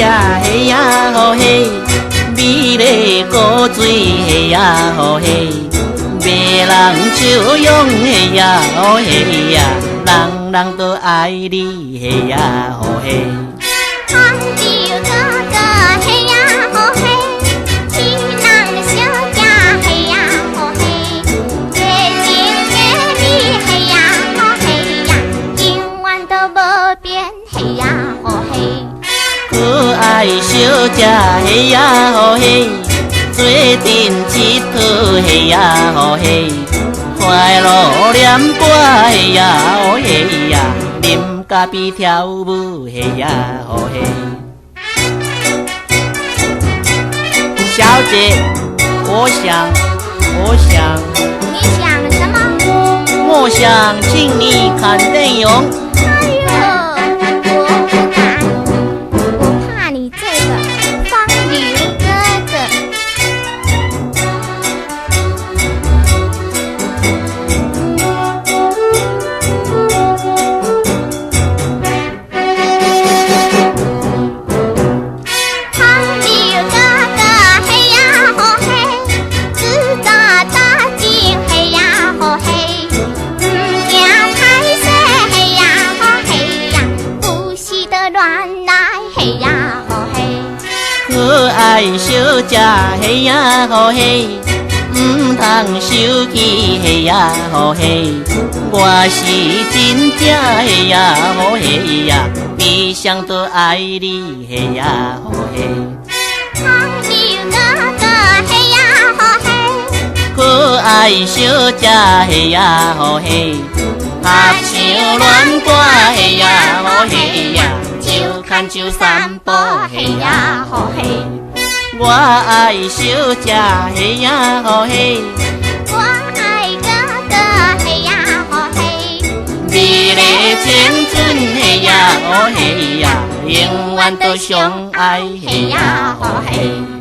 嘿呀吼嘿，美丽古水嘿呀吼嘿，迷人笑容嘿呀吼嘿呀，人人都爱你嘿呀吼嘿。红豆哥哥嘿呀吼嘿，天人小姐嘿呀吼嘿，最情的你嘿呀吼嘿呀，永远都无变嘿呀吼嘿。可爱小姐嘿呀吼嘿，做阵佚佗嘿呀吼嘿，快乐念歌嘿呀吼嘿呀，啉咖啡跳舞嘿呀吼嘿。小姐，我想，你想什么？我想请你看电影。哎呦，我不敢，我怕你这个风流哥哥。红豆哥哥嘿呀吼嘿，自大大劲嘿呀吼嘿，不惊歹势嘿呀吼嘿呀，不时的乱来嘿呀吼嘿。可爱小姐嘿呀吼嘿，唔通生气嘿呀吼嘿，我是真正嘿呀吼嘿呀，比上都爱你嘿呀吼嘿。红豆哥哥嘿呀吼嘿，可爱小姐嘿呀吼嘿，合唱恋歌嘿呀吼嘿呀，手牵手散步嘿呀吼嘿。我爱小姐嘿呀吼嘿，我爱哥哥嘿呀吼嘿，美丽青春嘿呀吼嘿呀，永远都相爱嘿呀吼嘿。